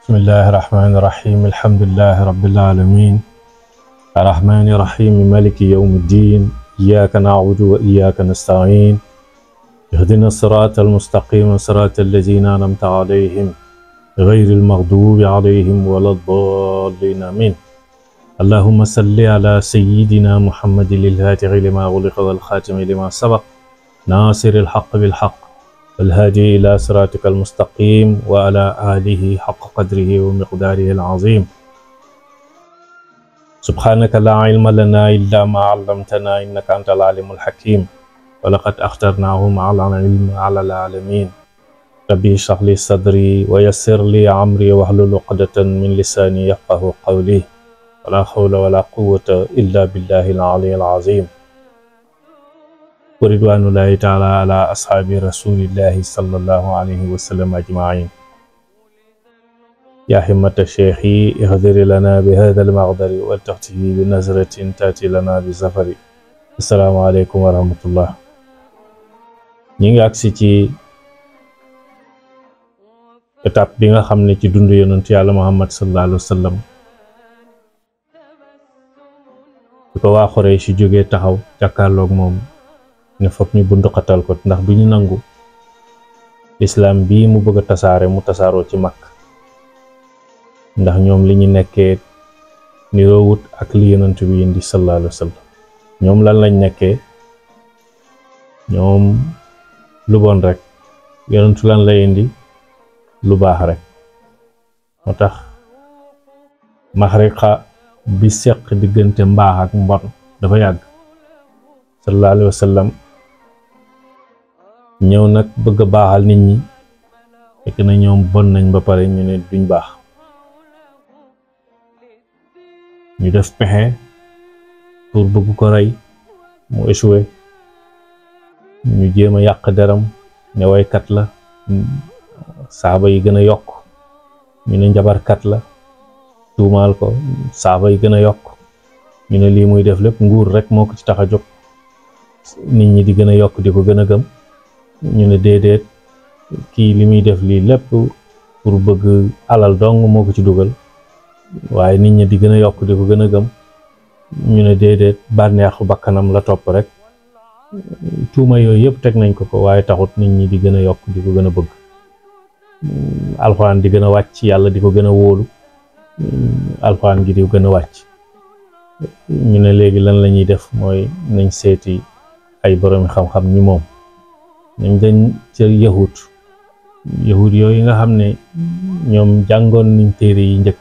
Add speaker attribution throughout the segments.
Speaker 1: بسم الله الرحمن الرحيم الحمد لله رب العالمين الرحمن الرحيم مالك يوم الدين إياك نعبد وإياك نستعين اهدنا الصراط المستقيم صراط الذين أنعمت عليهم غير المغضوب عليهم ولا الضالين آمين اللهم صل على سيدنا محمد الفاتح لما أغلق والخاتم لما سبق ناصر الحق بالحق والهادي إلى صراطك المستقيم وعلى آله حق قدره ومقداره العظيم سبحانك لا علم لنا إلا ما علمتنا إنك أنت العليم الحكيم ولقد اخترناهم على العلم على العالمين ربي اشرح لي صدري ويسر لي أمري واحلل عقدة من لساني يفقهوا قولي ولا حول ولا قوة إلا بالله العلي العظيم ورضوان الله تعالى على أصحاب رسول الله صلى الله عليه وسلم أجمعين يا همة الشيخ اهدر لنا بهذا المغدر والتغته بنظرة تأتي لنا بزفر السلام عليكم ورحمة الله نيغي أكسي تي étape bi nga xam ne ci dundu yonent yàlla Muhammad sallallahu alayhi wa sallam bi ko waa Xuraysh si jógee taxaw jàkkaarloog moom ne foog ñu bunduxatal ko ndax du ñu nangu lislaam bii mu bëgg a tasaare mu tasaaroo ci mag ndax ñoom li ñu nekkee niroowut ak li yonent bi indi sallallahu alayhi wa sallam ñoom lan lañ nekkee ñoom lu bon rek yonentu lan lay indi lu baax rek moo tax maxriqa bi seq diggante mbaax ak mbon dafa yàgg sallallahu alayhi wa sallam ñëw nag bëgg a baaxal nit ñi fekk na ñoom bon nañ ba pare ñu ne duñ baax ñu def pexe pour bëgg ko rey mu échoué ñu jéem a yàq deram ne waykat la saaba yi gën a yokk ñu ne njabarkat la tuumaal ko saaba yi gën a yokk ñu ne lii muy def lépp nguur rek moo ko ci tax a jóg nit ñi di gën a yokk di ko gën a gëm ñu ne déedéet kii li muy def lii lépp pour bëgg alal dong moo ko ci dugal waaye nit ñi di gën a yokk di ko gën a gëm ñu ne déedéet bànneexu bakkanam la topp rek tuuma yooyu yëpp teg nañ ko waaye taxut nit ñi di gën a yokk di ko gën a bëgg alxuraan di gën a wàcc yàlla di ko gën a wóolu alxuraan gi di gën a wàcc ñu ne léegi lan la ñuy def mooy nañ seeti ay boroomi xam-xam ñi moom nañ dem ca yahud yooyu nga xam ne ñoom jàngoon nañ téere yi njëkk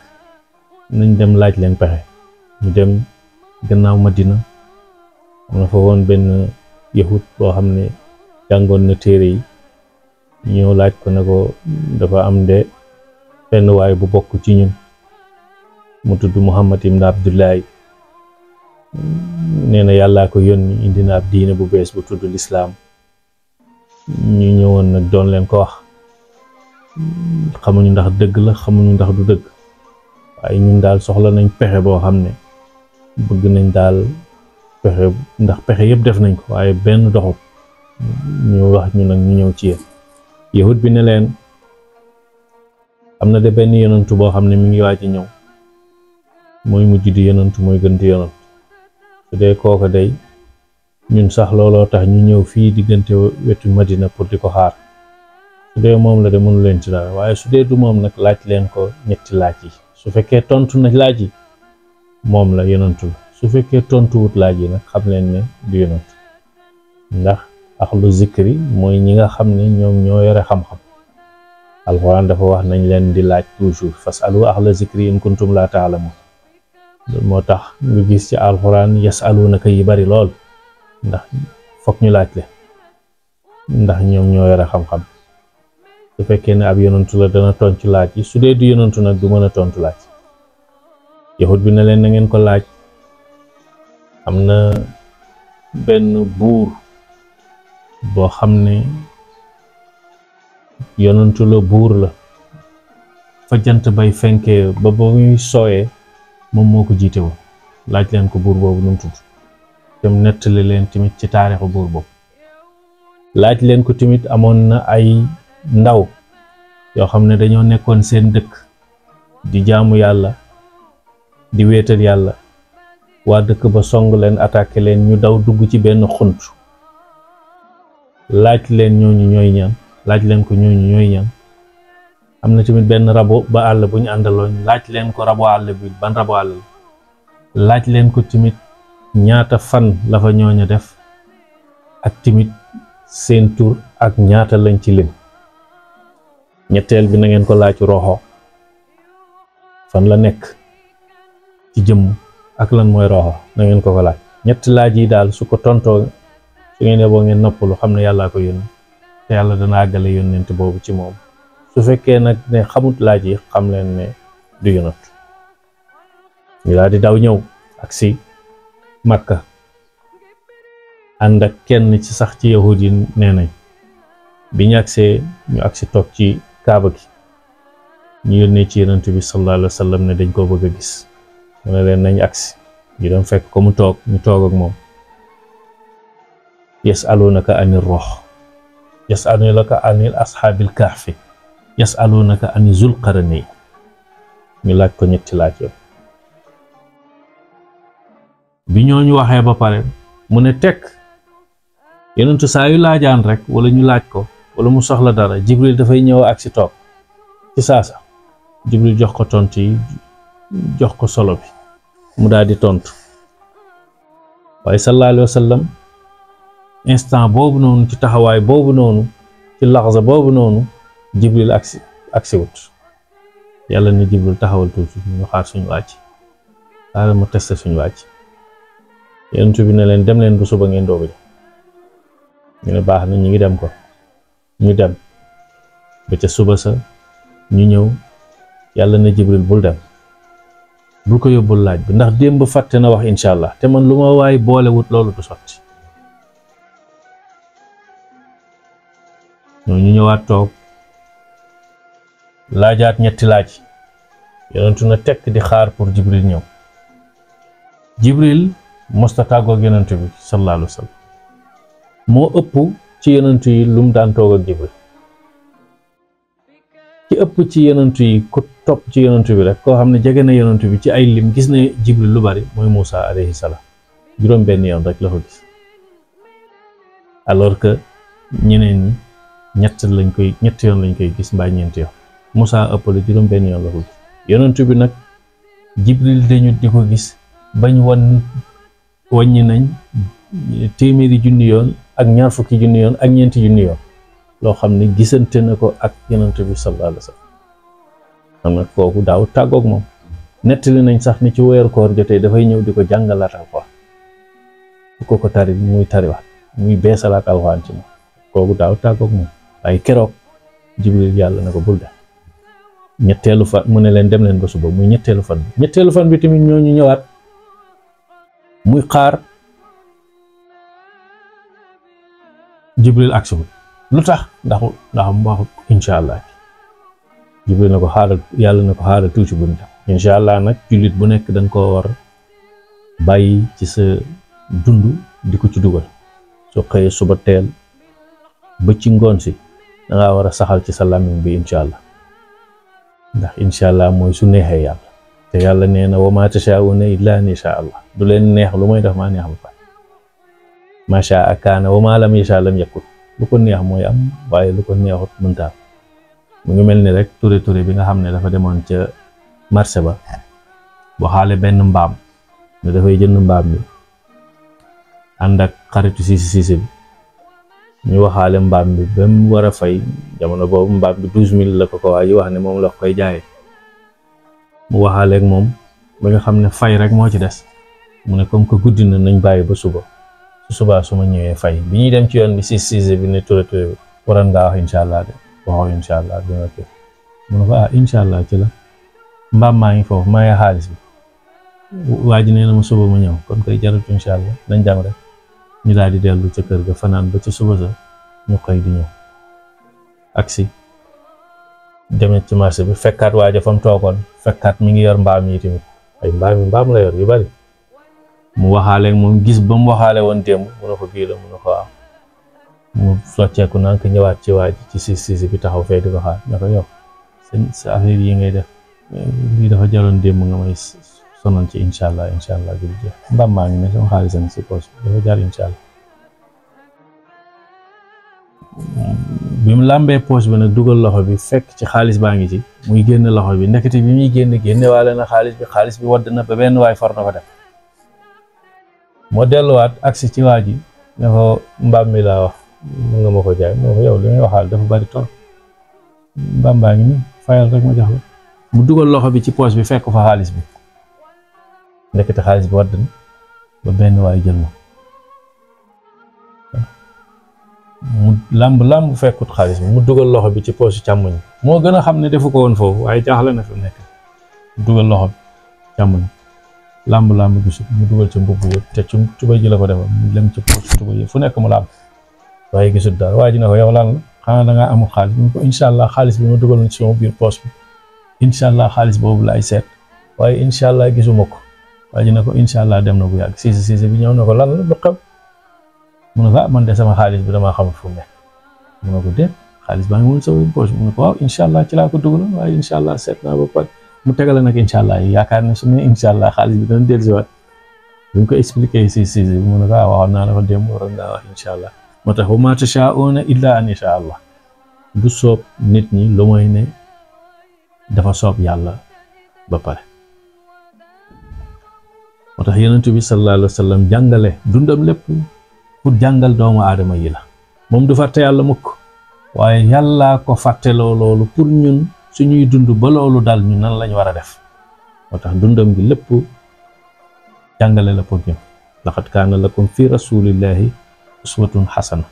Speaker 1: nañ dem laaj leen pexe ñu dem gannaaw Madina am na fa woon benn yahud boo xam ne jàngoon na téere yi ñëw laaj ko ne ko dafa am de benn waay bu bokk ci ñun mu tudd Muhammad ibn Abdullahi nee na yàllaa ko yónni indi na ab diine bu bees bu tudd lislaam ñu ñëwoon nag doon leen ko wax xamuñu ndax dëgg la xamuñu ndax du dëgg waaye ñun daal soxla nañ pexe boo xam ne bëgg nañ daal pexe ndax pexe yëpp def nañ ko waaye benn doxut ñu wax ñu nag ñu ñëw ci yéen yahud bi ne leen am na de benn yonantu boo xam ne mi ngi waaj a ñëw mooy mujj di yonantu mooy gën di yonantu su dee kooka day ñun sax looloo tax ñu ñëw fii diggante wetu Madina pour di ko xaar su dee moom la de mënu leen ci dara waaye su dee du moom nag laaj leen ko ñetti laaj yi su fekkee tontu na laaj yi moom la yonantu la su fekkee tontuwut laaj yi nag xam leen ne du yonantu ndax axlu zikri mooy ñi nga xam ne ñoom ñoo yore xam-xam alxuraan dafa wax nañ leen di laaj toujours fasalu axla zikri in kuntum la taalamun moo tax nga gis ci alxuraan yasalunaka yi bari lool ndax fokk ñu laaj leen ndax ñoom ñoo yore xam-xam su fekkee ne ab yonantu la dana tontu laaj yi su dee du yonantu nag du mën a tontu laaj yahud bi ne leen na ngeen ko laaj am na benn buur boo xam ne yonantu la buur la fa jant bay fenkee ba muy sooyee moom moo ko jiite woon laaj leen ko buur boobu nu mu tudd dem nettali leen tamit ci taarixu buur boobu laaj leen ko tamit amoon na ay ndaw yoo xam ne dañoo nekkoon seen dëkk di jaamu yàlla di wéetal yàlla waa dëkk ba song leen attaqué leen ñu daw dugg ci benn xunt laaj leen ñooñu ñooy ñan laaj leen ko ñooñu ñooy ñan am na tamit benn rabo ba àll bu ñu àndaloon laaj leen ko rabo àll bi ban rabo àll laaj leen ko tamit ñaata fan la fa ñooña def ak tamit seen tur ak ñaata lañ ci lim ñetteel bi na ngeen ko laaj roxo fan la nekk ci jëmm ak lan mooy roxo na ngeen ko laaj ñetti laaj yi daal su ko tontoo su ngeen yeboo ngeen noppalu xam ne yàllaa ko yónni te yàlla dana àggale yónnent boobu ci moom su fekkee nag ne xamut laaj yi xam leen ne du yonat ñu daal di daw ñëw ak si Makka ànd ak kenn ci sax ci yahud yi nee nañ bi ñu agsee ñu agsi toog ci kaaba gi ñu yónnee ci yonent bi sallallahu alayhi wa sallam ne dañ koo bëgg a gis mu ne leen nañ agsi ñu dem fekk ko mu toog ñu toog ak moom yasalunaka anir ruh yasalunaka anil ashaabil kahfi yasalunaka ani zul qarani ñu laaj ko ñetti laaj yow bi ñooñu waxee ba pare mu ne tekk yonentu saa yu laajaan rek wala ñu laaj ko wala mu soxla dara Jibril dafay ñëw ak si toog ci saasa Jibril jox ko tontu yi jox ko solo bi mu daal di tontu waaye sallallahu alayhi wa sallam instant boobu noonu ci taxawaay boobu noonu ci laxza boobu noonu Jibril aksi wut yàlla ne Jibril taxawal tuuti ñu xaar suñu wàcc xaaral ma testé suñu wàcc yonent bi ne leen dem leen bu suba ngeen doog a ñu ne baax na ñu ngi dem ko ñu dem ba ca suba sa ñu ñëw yàlla ne Jibril bul dem bul ko yóbbul laaj bi ndax démb fàtte na wax incha allah te man lu ma waay boolewut loolu du sotti ñu ñëwaat toog laajaat ñetti laaj yonentu na tekk di xaar pour Jibril ñëw Jibril mosta tàggoog yonent bi sallallahu alayhi wa sallam moo ëpp ci yonent yi lu mu daan toog ak Jibril ci ëpp ci yonent yi ku topp ci yonent bi rek koo xam ne jege na yonent bi ci ay lim gis na Jibril lu bari mooy Moussa alayhi salaam juróom benn yoon rek la ko gis alors que ñeneen ñi ñett yoon lañ koy gis mbaa ñeenti yoon Moussa ëpp la juróom benn yoon la ko gis yonent bi nag Jibril dañu di ko gis bañ wàññi nañ téeméeri junni yoon ak ñaar fukki junni yoon ak ñeenti junni yoon loo xam ne gisante na ko ak yonent bi sallallahu alayhi wa sallam xam nag kooku daaw tàggoog moom nettali nañ sax ni ci weeru koor jotee dafay ñëw di ko jàngalaat alxuraan di ko tari muy tariwaat muy beesalaat alxuraan ci moom kooku daaw tàggoog moom waaye keroog Jibril yàlla na ko bul dem ñetteelu fan mu ne leen dem leen ba suba muy ñetteelu fan bi tamit ñooñu ñëwaat muy xaar Jibril agsiwul lu tax ndax waxu incha allah Jibril na ko xaaral yàlla na ko xaaral tuuti bu ñu dem incha allah nag jullit bu nekk dañ koo war bàyyi ci sa dund di ko ci dugal soo xëyee suba teel ba ci ngoon si dangaa war a saxal ci sa làmmiñ bi incha allah ndax incha allah mooy su neexee yàlla te yàlla nee na wa maa tashaa'uuna illaa an yashaa allah du leen neex lu may def maa neex ba pare maa shaa'a kaana wa maa lam yashaa' lam yakun lu ko neex mooy am waaye lu ko neexut mënta am mu ngi mel ni rek ture bi nga xam ne dafa demoon ca marché ba waxaale benn mbaam ne dafay jënd mbaam bi ànd ak xaritu siisi bi ñu waxaale mbaam bi ba mu war a fay jamono boobu mbaam bi 12,000 la ko waa ji wax ne moom la koy jaayee mu waxaaleeg moom ba nga xam ne fay rek moo ci des mu ne comme que guddi na nañ bàyyi ba suba su subaa su ma ñëwee fay bi ñuy dem ci yoon bi siisi bi ne ture bi waroon ngaa wax incha allah de waxoo incha allah dina ko mu ne ko incha allah ci la mbaam maa ngi foofu maa ngi xaalis bi waa ji nee na ma suba ma ñëw kon koy jaratu incha allah nañ dem rek ñu daal di dellu ca kër ga fanaan ba ci suba sa ñu xëy di ñëw aksi demet ci marché bi fekkaat waaja fa mu toogoon fekkaat mi ngi yor mbaam yi tamit ay mbaam la yor yu bari mu waxaale moom gis ba mu waxaale woon démb mu ne ko bii la mu ne ko waaw mu socceeku naan ko ñëwaat ci waaj ci si bi taxaw fee di ko xaar ne ko yow sa affaire yi ngay def lii dafa jaroon démb nga may sonal ci incha allah bi jeex mbaam maa ngi ne sama xaalis a ngi si poos dafa jar incha allah. bi mu làmbee poos bi nag dugal loxo bi fekk ci xaalis baa ngi ci muy génn loxo bi ndekete bi muy génne waale na xaalis bi wadd na ba benn waay for na ko def moo delluwaat agsi ci waa ji ne ko mbaam mi laa wax mu nga ma ko jaay moo ko yow li ngay waxaal dafa bari trop mbaam baa ngi nii fayal rek ma jox la mu dugal loxo bi ci poos bi fekk fa xaalis bi ndekete xaalis bi wadd na ba benn waay jël ma mu làmb fekkut xaalis bi mu dugal loxo bi ci poosu càmmoñ moo gën a xam ne defu ko woon foofu waaye jaaxle na fi nekk dugal loxo bi càmmoñ làmb gisul mu dugal ci mbubb yëpp te ci tuba ji la ko defal mu lem ci poosu tuba yëpp fu nekk mu làmb waaye gisul dara waa ji ne ko yow lan la xanaa dangaa amul xaalis mu ko incha allah xaalis bi ma dugal na ci sama biir poos bi incha allah xaalis boobu laay seet waaye incha allah gisuma ko waa ji ne ko incha allah dem na bu yàgg siise bi ñëw na ko lan la lu xew mu ne ko man de sama xaalis bi damaa xamul fu mu nekk mu ne ko déet xaalis baa ngi woon sama poche mu ne ko waaw incha allah ci laa ko dugaloon waaye incha allah seet naa ba pare mu tegale nag incha allah yaakaar ne su ne incha allah xaalis bi dana dellusiwaat bi mu ko expliqué si bi mu ne ko waxoon naa la ko démb waroon naa wax incha allah moo tax wa maa tashaa'uuna illaa an yashaa allah du soob nit ñi lu mooy ne dafa soob yàlla ba pare moo tax yonent bi sallallahu alayhi wa sallam jàngale dundam lépp pour jàngal doomu aadama yi la moom du fàtte yàlla mukk waaye yàllaa ko fàtteloo loolu pour ñun suñuy dund ba loolu dal ñu nan lañ war a def moo tax dundam gi lépp jàngale la pour ñun laqad kaana lakum fi rasulillahi uswatun xasana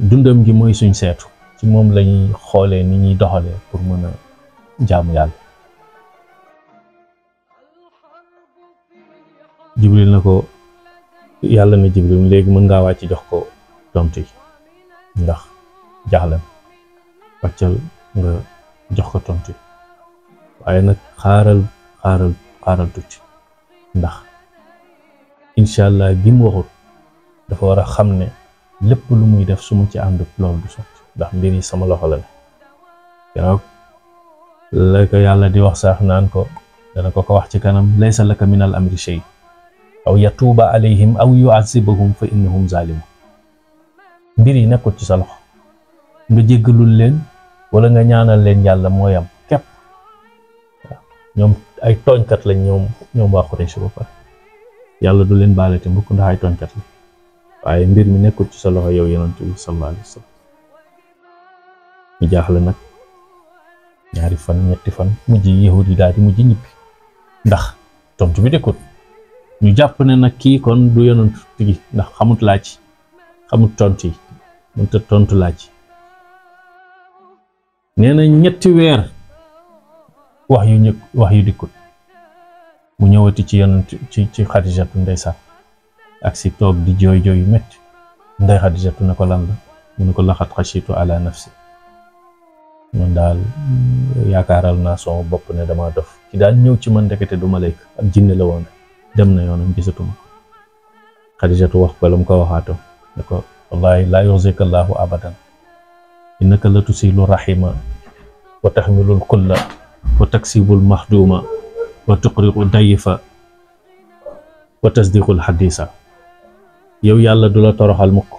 Speaker 1: dundam gi mooy suñ seetu ci moom lañuy xoolee ni ñuy doxalee pour mën a jaamu yàlla. Jibril na ko yàlla na Jibril léegi mën ngaa wàcc jox ko tontu yi ndax jaaxlem wàccal nga jox ko tontu yi waaye nag xaaral tuuti ndax incha allah gi mu waxut dafa war a xam ne lépp lu muy def su ma ci ànd loolu du sotti ndax mbir yi sama loxo la ne keroog la ko yàlla di wax sax naan ko dana ko wax ci kanam laysa laka minal amri shay aw yatuuba alayhim aw yu'azzibahum fa innahum zalimun mbir yi nekkul ci sa loxo nga jéggalul leen wala nga ñaanal leen yàlla mooy am képp ñoom ay tooñkat lañ ñoom waa Quraysh ba pare yàlla du leen baale te mbukk ndax ay tooñkat la waaye mbir mi nekkul ci sa loxo yow yonent bi sallallahu alayhi wa sallam ñu jaaxle nag ñaari fan ñetti fan mujj yahudi daal di mujj ñibbi ndax tontu bi dekkut ñu jàpp ne nag kii kon du yonent tigi ndax xamut tontu yi mënta tontu laaj nee na ñetti weer wax yu dikkut mu ñëwati ci yonent ci Xadijatu ndeysaan ak si toog di jooy yu metti ndey Xadijatu ne ko lan la mu ne ko laqad xashitu ala nafsi man daal yaakaaral naa sama bopp ne dama dof ci daal ñëw ci man ndekete du malayka ab jinne la woon dem na yoonam gisatuma Xadijatu wax ko la mu ko waxaatoo ne ko wallahi laa yuxzika allahu abadan innaka la tusilu rahima wa taxmilul kulla wa taksibul maxduma wa tuqriqu dayifa wa tasdiqul xadisa yow yàlla du la toroxal mukk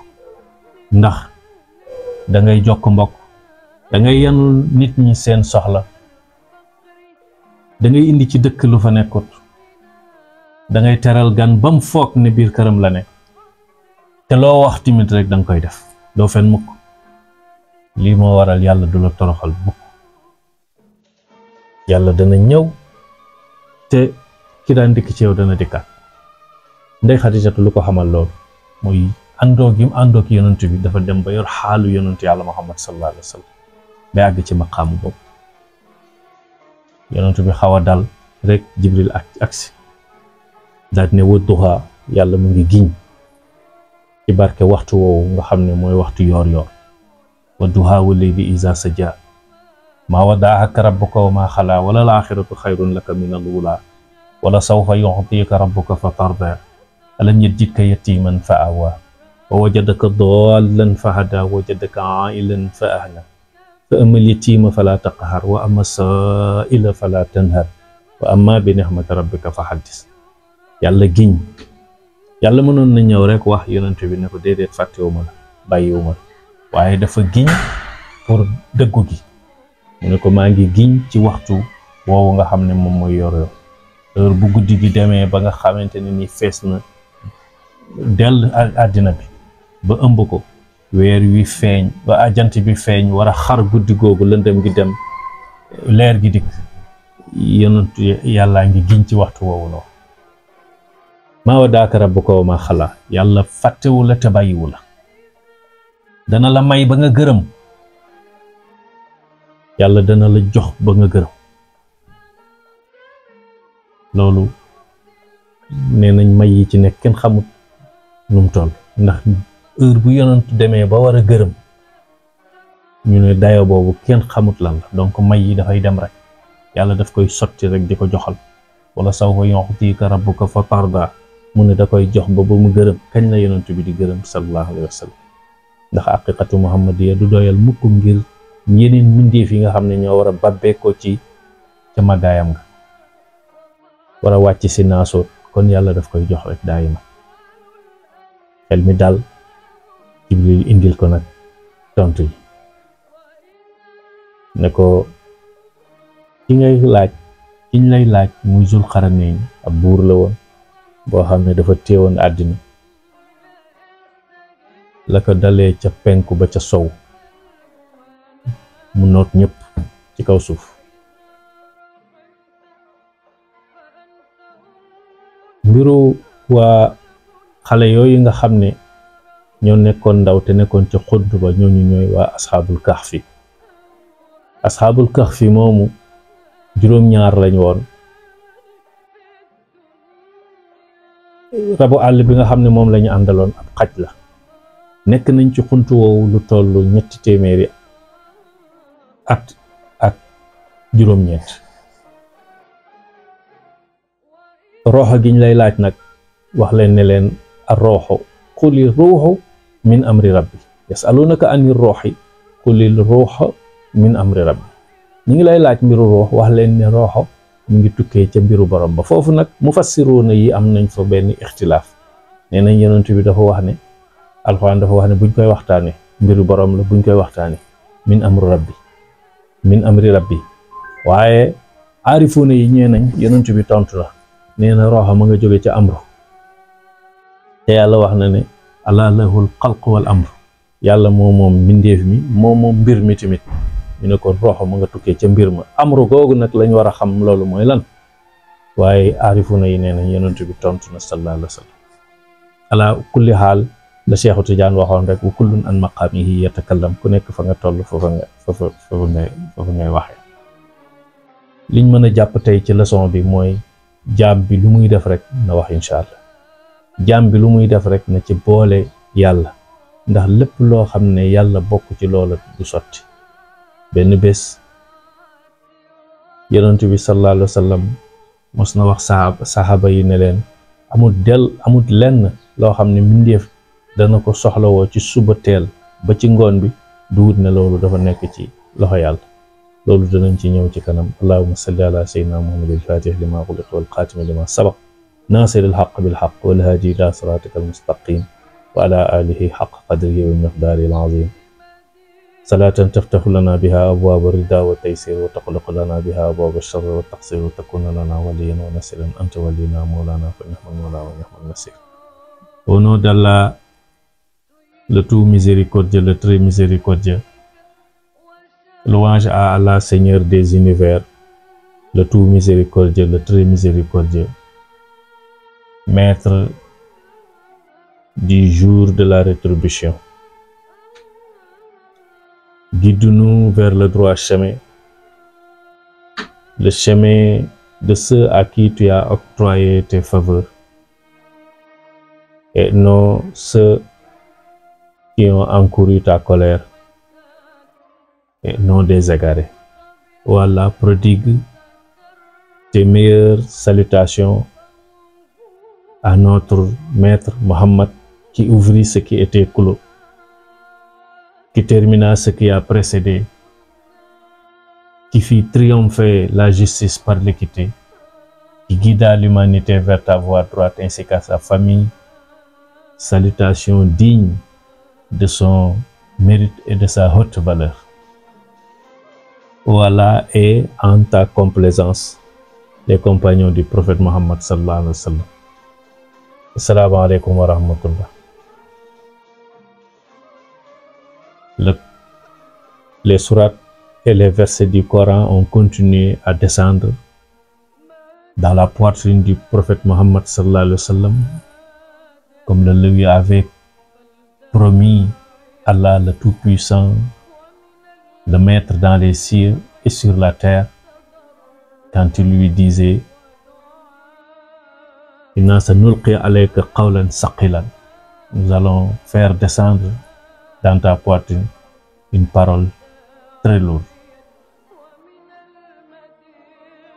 Speaker 1: ndax dangay jokk mbokk dangay yanul nit ñi seen soxla dangay indi ci dëkk lu fa nekkut dangay teral gan bam foog ne biir këram la nekk te loo wax timit rek danga koy def doo fen mukk lii moo waral yàlla du la toroxal mukk yàlla dana ñëw te ki daan dikk ci yow dana dikkaat ndey Xadijatu lu ko xamal loolu mooy àndoo ki yonent bi dafa dem ba yor xaalu yonent yàlla Muhammad sallallahu alayhi wa sallam ba àgg ci maqaamu boobu yonent bi xaw a dal rek Jibril agsi daal ne wadduha yàlla mu ngi giñ ci barke waxtu woowu nga xam ne mooy waxtu yoor wadduha wal layli iza saja maa waddaaka rabbuka wa maa xalaa wala laaxiratu xayrun laka min al-uulaa wala sawfa yu'tiika rabbuka fa tardaa alam yajidka yatiiman fa aawaa wa wajadaka daallan fa hadaa wa wajadaka aa'ilan fa aghnaa fa amal yatiima fala taqhar wa amma saa'ila fala tanhar wa amma bi ni'mati rabbika fa haddis. yàlla giñ, yàlla mënoon na ñëw rek wax yonent bi ne ko déedéet fàttewuma la bàyyiwuma la, waaye dafa giñ pour dëggu gi. mu ne ko maa ngi giñ ci waxtu woowu nga xam ne moom mooy yor heure bu guddi gi demee ba nga xamante ne ni fees na dell àddina bi ba ëmb ko, weer wi feeñ ba ajant bi feeñ war a xar guddi googu, lëndëm gi dem leer gi dikk, yonent yàllaa ngi giñ ci waxtu woowu noonu. maa waddaaka rabbuka wa maa xalaa, yàlla fàttewu la te bàyyiwu la, dana la may ba nga gërëm, yàlla dana la jox ba nga gërëm. loolu nee nañ may yi ci nekk kenn xamut nu mu toll, ndax heure bu yonent demee ba war a gërëm ñu ne dayo boobu kenn xamut lan la. donc may yi dafay dem rek, yàlla daf koy sotti rek di ko joxal. wala sawfa yu'tika rabbuka fa tarda, mu ne da koy jox ba mu gërëm. kañ la yonent bi di gërëm sallallahu alayhi wa sallam? ndax haqiqatu muhammadiya du doyal mukk ngir yeneen mbindeef yi nga xam ne ñoo war a babbeekoo ci ca màggaayam nga, war a wàcc si naasoot. kon yàlla daf koy jox rek daayima. xel mi daal Jibril indil ko nag tontu yi ne ko kiñ lay laaj muy Zul Qaranayn ab buur la woon boo xam ne dafa téewoon àddina, la ko dalee ca penku ba ca sow, mu noot ñëpp ci kaw suuf. mbiru waa xale yooyu nga xam ne ñoo nekkoon ndaw te nekkoon ca xunt ba, ñooñu ñooy waa asxaabul kahfi. asxaabul kahfi moomu juróom-ñaar lañ woon. rabu àll bi nga xam ne moom lañu àndaloon ab xaj la. nekk nañ ci xunt woowu lu tollu 300 at ak juróom-ñeent. rooxa giñ lay laaj nag wax leen ne leen ar-ruuhu quli ruuhu min amri rabbi, yasalunaka ani ruuhi quli ruuhu min amri rabbi. ñi ngi lay laaj mbiru ruux, wax leen ne ruuhu mu ngi tukkee ca mbiru borom ba. foofu nag mufassiruuna yi am nañ fa benn ixtilaaf. nee nañ yonent bi dafa wax ne, alxuraan dafa wax ne buñ koy waxtaane mbiru borom la, buñ koy waxtaane min amri rabbi. waaye aarifuuna yi ñee nañ yonent bi tontu la, nee na rooxa ma nga jóge ca amru, te yàlla wax na ne alaa lahul xalq wal amru, yàlla moom mbindeef mi moom mbir mi tamit. ñu ne kon rooxa ma nga tukkee ca mbir ma. amru googu nag lañ war a xam loolu mooy lan, waaye aarifuna yi nee nañ yonent bi tontu na sallallahu alayhi wa sallam. ala kulli xaal la Cheikhu Tidiane waxoon rek, wa kullun an maqaamihi yatakallam, ku nekk fa nga toll foofa ngay waxee. liñ mën a jàpp tey ci leçon bi mooy jaam bi lu muy def rek na wax incha allah. jaam bi lu muy def rek na ci boole yàlla, ndax lépp loo xam ne yàlla bokk ci loola du sotti. benn bés yonent bi sallallahu alayhi wa sallam mos na wax saxaaba yi ne leen amul lenn loo xam ne mbindeef dana ko soxlawoo ci suba teel ba ci ngoon bi du wut ne loolu dafa nekk ci loxo yàlla. loolu danañ ci ñëw ci kanam. allahumma salli ala sayyidina muhammadil fatih lima xuliqa wal xaatimi lima sabaq nasiril xaq bil xaq wal haadi ila siratika al mustaqim wa ala alihi xaq qadrihi wa miqdaarihi al azim. salaatan taftaxu lana biha abwaaba rida wa taysir wa taxluqu lana biha abwaaba charri wa taqsir wa takuna lana waliyan wa nasiran anta walina mawlana fa nihmal mawla wa nihmal nasir. Au nom d'Allah, le tout miséricordieux, le très miséricordieux, louange à Allah, Seigneur des univers, le tout miséricordieux, le très miséricordieux, maître du jour de la rétribution. Guide-nous vers le droit chemin, le chemin de ceux à qui tu as octroyé tes faveurs, et non ceux qui ont encouru ta colère, et non des égarés. Ô Allah, prodigue tes meilleures salutations à notre maître Mohammed, qui ouvrit ce qui était clos, qui termina ce qui a précédé, qui fit triompher la justice par l'équité, qui guida l'humanité vers ta voie droite ainsi qu'à sa famille. Salutations dignes de son mérite et de sa haute valeur. Ô Allah, et en ta complaisance, les compagnons du prophète Mohammed sallallahu alayhi wa sallam. Assalamu alaikum wa rahmatullah. Les sourates et les versets du Coran ont continué à descendre dans la poitrine du prophète Mohammed sallallahu alayhi wa sallam, comme le lui avait promis Allah le Tout-Puissant, le Maître dans les cieux et sur la terre, quand il lui disait Inna sanulqi alayka qawlan saqilan, nous allons faire descendre dans ta poitrine une parole très lourde.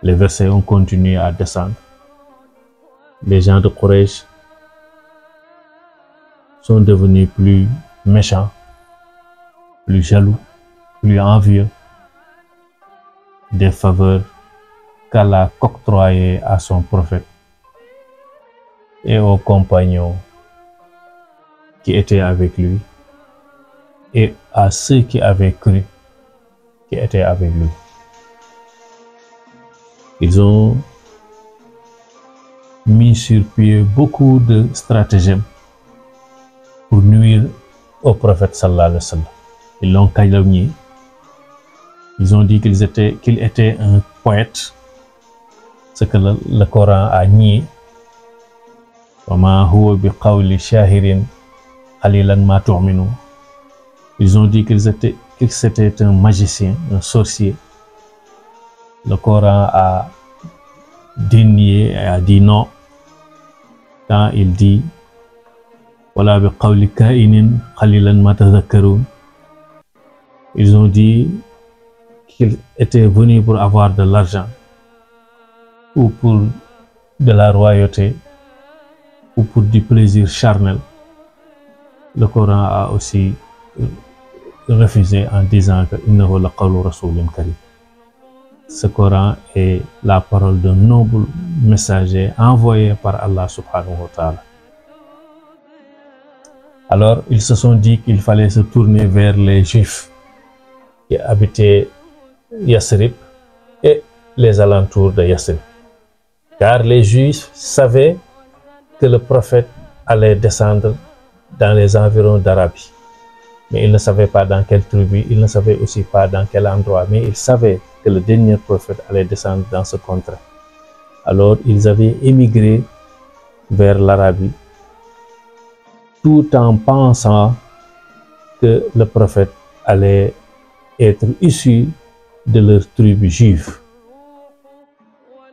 Speaker 1: Les versets ont continué à descendre. Les gens de Quraysh sont devenus plus méchants, plus jaloux, plus envieux des faveurs qu'Allah octroyait à son prophète et aux compagnons qui étaient avec lui et à ceux qui avaient cru qui étaient avec lui. Ils ont mis sur pied beaucoup de stratagèmes pour nuire au prophète sallallahu alayhi wa sallam. Ils l'ont calomnié. Ils ont dit qu'il était un poète, ce que le Coran a nié. Ils ont dit qu'il c'était un magicien, un sorcier. Le Coran a dénié et a dit non quand il dit ils ont dit qu'il était venu pour avoir de l'argent ou pour de la royauté ou pour du plaisir charnel. Le Coran a aussi refusé en disant que innahu la qawlu rasulin karim. Ce Coran est la parole d'un noble messager envoyé par Allah subhanahu wa ta'ala. Alors ils se sont dit qu'il fallait se tourner vers les Juifs qui habitaient Yasrib et les alentours de Yasrib. Car les Juifs savaient que le prophète allait descendre dans les environs d'Arabie. Mais ils ne savaient pas dans quelle tribu, ils ne savaient aussi pas dans quel endroit, mais ils savaient que le dernier prophète allait descendre dans ce contrat. Alors ils avaient émigré vers l'Arabie tout en pensant que le prophète allait être issu de leur tribu juive.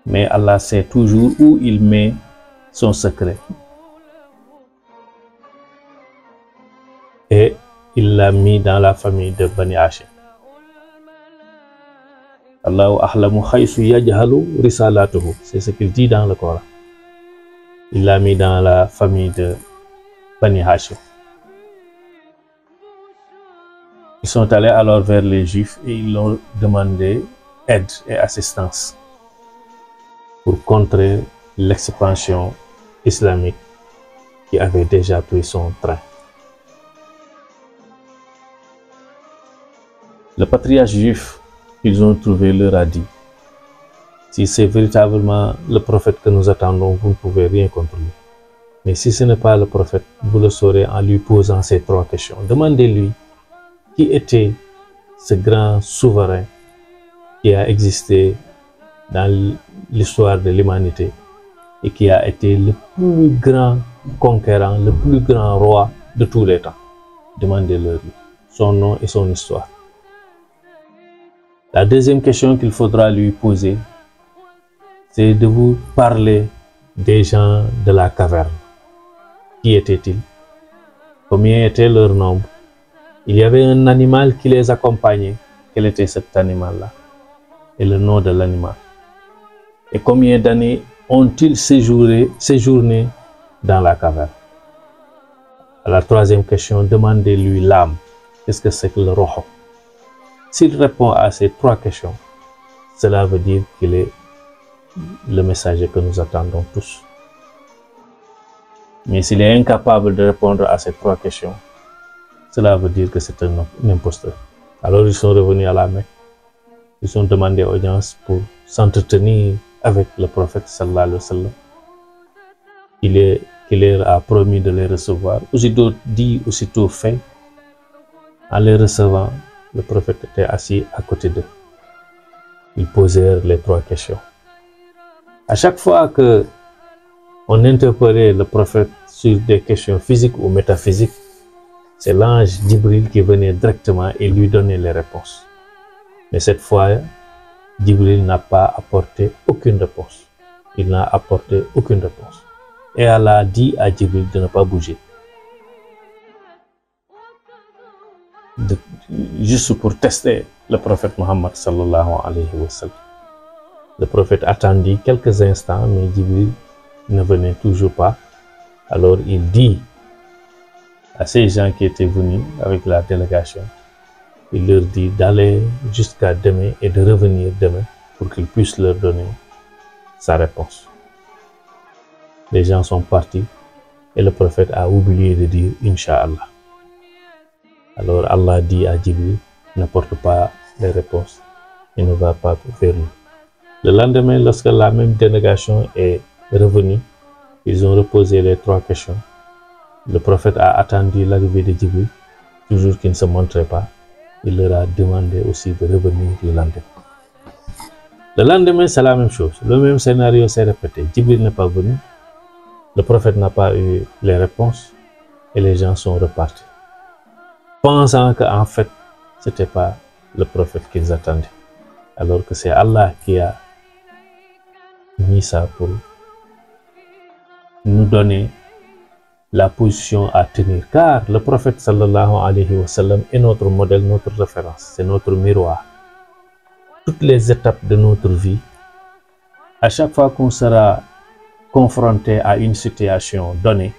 Speaker 1: Mais Allah sait toujours où il met son secret. Et il l'a mis dans la famille de Bani Hashim. Allahu a'lamu haythu yaj'alu risalatuhu. C'est ce qu'il dit dans le Coran. Il l'a mis dans la famille de Bani Hashim. Ils sont allés alors vers les Juifs et ils leur demandé aide et assistance pour contrer l'expansion islamique qui avait déjà pris son train. Le patriarche juif qu'ils ont trouvé leur a dit: si c'est véritablement le prophète que nous attendons, vous ne pouvez rien contre lui. Mais si ce n'est pas le prophète, vous le saurez en lui posant ces trois questions. Demandez-lui qui était ce grand souverain qui a existé dans l'histoire de l'humanité et qui a été le plus grand conquérant, le plus grand roi de tous les temps. Demandez-leur son nom et son histoire. La deuxième question qu'il faudra lui poser, c'est de vous parler des gens de la caverne. Qui étaient-ils? Combien était leur nombre? Il y avait un animal qui les accompagnait. Quel était cet animal-là? Et le nom de l'animal. Et combien d'années ont-ils séjourné dans la caverne? À la troisième question, demandez-lui l'âme. Qu'est-ce que c'est que le roh? S'il répond à ces trois questions, cela veut dire qu'il est le messager que nous attendons tous. Mais s'il est incapable de répondre à ces 3 questions, cela veut dire que c'est un imposteur. Alors ils sont revenus à la Mecque. Ils ont demandé audience pour s'entretenir avec le prophète sallallahu alayhi wa sallam. Il leur a promis de les recevoir. Aussitôt dit, aussitôt fait. En les recevant, le prophète était assis à côté d'eux. Ils posèrent les 3 questions. À chaque fois que on interpellait le prophète sur des questions physiques ou métaphysiques, c'est l'ange Djibril qui venait directement et lui donnait les réponses. Mais cette fois, Djibril n'a pas apporté aucune réponse. Il n'a apporté aucune réponse. Et Allah dit à Djibril de ne pas bouger. Juste pour tester le prophète Mohammed sallallahu alayhi wa sallam. Le prophète attendit quelques instants, mais Djibril ne venait toujours pas. Alors il dit à ces gens qui étaient venus avec la délégation, il leur dit d'aller jusqu'à demain et de revenir demain pour qu'il puisse leur donner sa réponse. Les gens sont partis et le prophète a oublié de dire Inch'Allah. Alors Allah dit à Djibril, n'apporte pas les réponses et ne va pas vers lui. Le lendemain, lorsque la même délégation est revenue, ils ont reposé les 3 questions. Le prophète a attendu l'arrivée de Djibril, toujours qu'il ne se montrait pas. Il leur a demandé aussi de revenir le lendemain. Le lendemain, c'est la même chose. Le même scénario s'est répété. Djibril n'est pas venu. Le prophète n'a pas eu les réponses et les gens sont repartis, pensant qu'en fait, ce n'était pas le prophète qu'ils attendaient. Alors que c'est Allah qui a mis ça pour nous donner la position à tenir. Car le prophète sallallahu alayhi wa sallam est notre modèle, notre référence, c'est notre miroir. Toutes les étapes de notre vie, à chaque fois qu'on sera confronté à une situation donnée,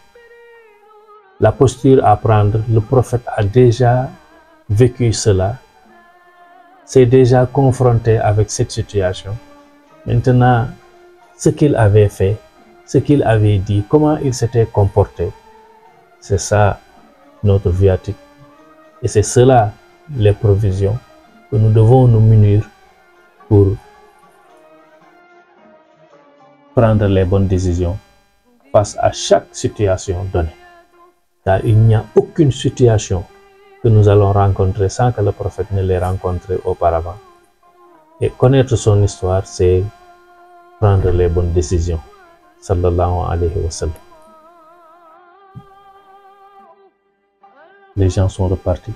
Speaker 1: la posture à prendre, le prophète a déjà vécu cela, s'est déjà confronté avec cette situation. Maintenant, ce qu'il avait fait, ce qu'il avait dit, comment il s'était comporté, c'est ça notre viatique. Et c'est cela les provisions que nous devons nous munir pour prendre les bonnes décisions face à chaque situation donnée. Car il n'y a aucune situation que nous allons rencontrer sans que le prophète ne l'ait rencontré auparavant. Et connaître son histoire, c'est prendre les bonnes décisions. Sallallahu alayhi wa sallam. Les gens sont repartis.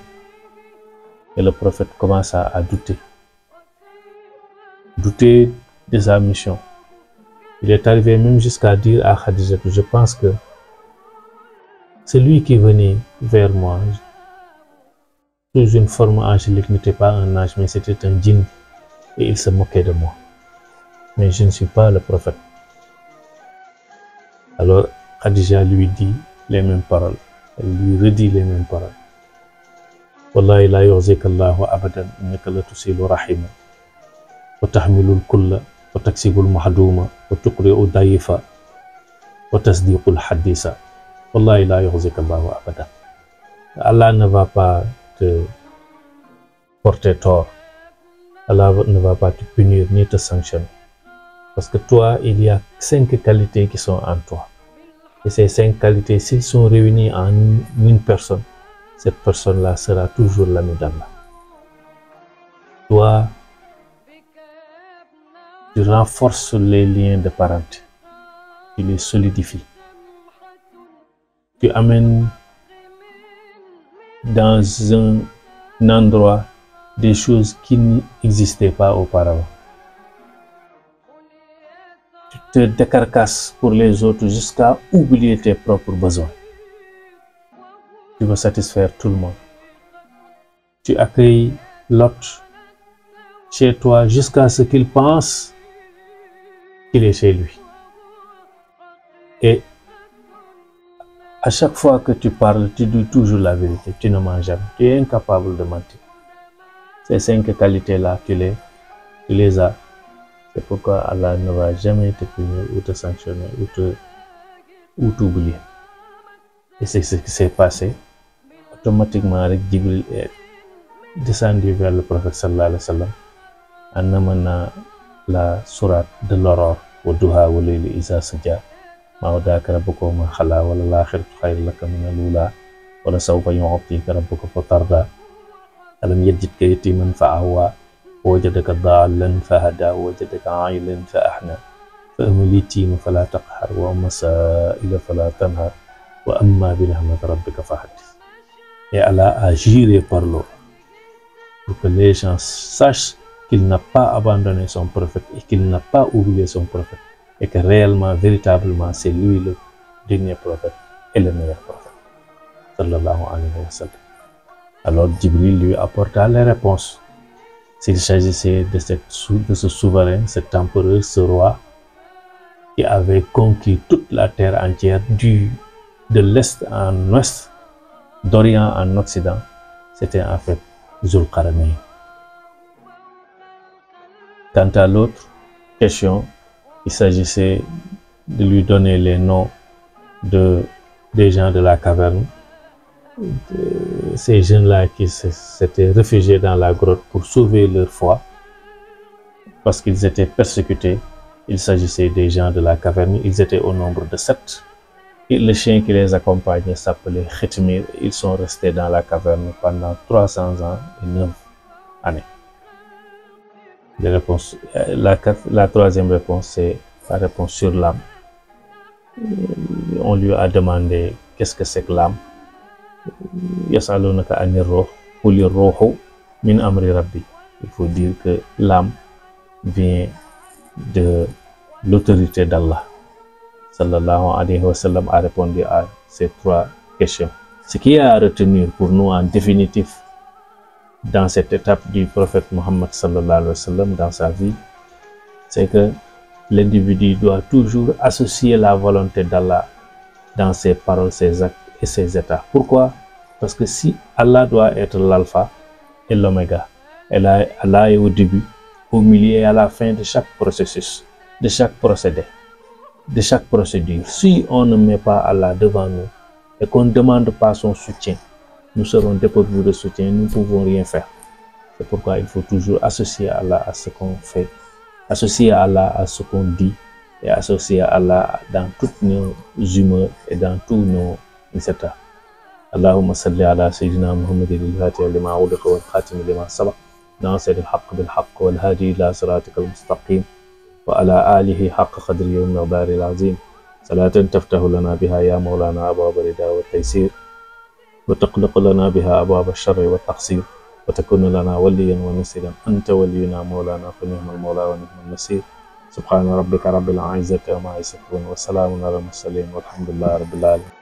Speaker 1: Et le prophète commença à douter. Douter de sa mission. Il est arrivé même jusqu'à dire à Khadija, je pense que celui qui venait vers moi sous une forme angélique n'était pas un ange, mais c'était un djinn et il se moquait de moi. Mais je ne suis pas le prophète. Alors Khadija lui dit les mêmes paroles. Elle lui redit les mêmes paroles. Wallahi la yu'zika Allahu abadan innaka la tusilu rahima wa tahmilul kulla wa taksibul mahduma wa tuqri'u dayifa wa tasdiqul hadisa. Wallahi la yu'zika Allahu abadan. Allah ne va pas te porter tort. Allah ne va pas te punir ni te sanctionner. Parce que toi, il y a 5 qualités qui sont en toi. Et ces 5 qualités, s'ils sont réunis en une personne, cette personne-là sera toujours l'ami d'Allah. Toi, tu renforces les liens de parenté. Tu les solidifies. Tu amènes dans un endroit des choses qui n'existaient pas auparavant. Tu te décarcasses pour les autres jusqu'à oublier tes propres besoins. Tu veux satisfaire tout le monde. Tu accueilles l'autre chez toi jusqu'à ce qu'il pense qu'il est chez lui. Et à chaque fois que tu parles, tu dis toujours la vérité. Tu ne mens jamais. Tu es incapable de mentir. Ces 5 qualités-là, tu les as C'est pourquoi Allah ne va jamais te punir ou te sanctionner ou t'oublier. Et c'est ce qui s'est passé. Automatiquement, Jibril est descendu vers le prophète sallallahu alayhi wa sallam en amenant la sourate de l'aurore, Wadduha wa layli iza saja, ma wadaka rabbuka wa ma khala, wala l'akhiratu khayrun laka mina al-ula, wala sawfa yu'tika rabbuka fatarda, alam yajidka yatiman fa'awa, wajadaka dallan fahada, wajadaka 'ailan fa'ahna, fa amma al-yatima fala taqhar, wa amma as-sa'ila fala tanhar, wa amma bi ni'mati rabbika fahaddith. Et Allah a juré par l'eau pour que les gens sachent qu'il n'a pas abandonné son prophète et qu'il n'a pas oublié son prophète, et que réellement, véritablement, c'est lui le dernier prophète et le meilleur prophète. Sallallahu alayhi wa sallam. Alors Jibril lui apporta les réponses. S'il s'agissait de ce souverain, cet empereur, ce roi, qui avait conquis toute la terre entière, de l'est en ouest, d'orient en occident, c'était en fait Zulqarnayn. Quant à l'autre question, il s'agissait de lui donner les noms des gens de la caverne, ces jeunes-là qui s'étaient réfugiés dans la grotte pour sauver leur foi, parce qu'ils étaient persécutés. Il s'agissait des gens de la caverne, ils étaient au nombre de 7. Et le chien qui les accompagnait s'appelait Khitmir. Ils sont restés dans la caverne pendant 300 ans et 9 années. La troisième réponse, c'est la réponse sur l'âme. On lui a demandé qu'est-ce que c'est que l'âme. Yasalunaka anir ruh, qulir ruhu min amri rabbi. Il faut dire que l'âme vient de l'autorité d'Allah. Sallallahu alayhi wa sallam a répondu à ces 3 questions. Ce qui est à retenir pour nous en définitif dans cette étape du prophète Mohammed sallallahu alayhi wa sallam dans sa vie, c'est que l'individu doit toujours associer la volonté d'Allah dans ses paroles, ses actes et ses états. Pourquoi? Parce que si Allah doit être l'alpha et l'oméga, Allah est au début, au milieu et à la fin de chaque processus, de chaque procédé, de chaque procédure. Si on ne met pas Allah devant nous et qu'on ne demande pas son soutien, nous serons dépourvus de soutien, nous ne pouvons rien faire. C'est pourquoi il faut toujours associer Allah à ce qu'on fait, associer Allah à ce qu'on dit et associer Allah dans toutes nos humeurs et dans tous nos états. Allahumma salli ala sayyidina Muhammadin al-Fatihi lima ughliqa wal khatimi lima sabaq, nasir al-haqq bil haqq wal hadi ila siratika al-mustaqim, wa ala alihi haqqa qadrihi wa miqdarihi al-azim. Salatan taftahu lana biha ya mawlana abwab ar-rida wa at-taysir, وتقلق لنا بها أبواب الشر والتقصير، وتكون لنا وليا ونصيرا. أنت ولينا مولانا فنعم المولى ونعم النصير. سبحان ربك رب العزة عما يصفون وسلام على المرسلين والحمد لله رب العالمين.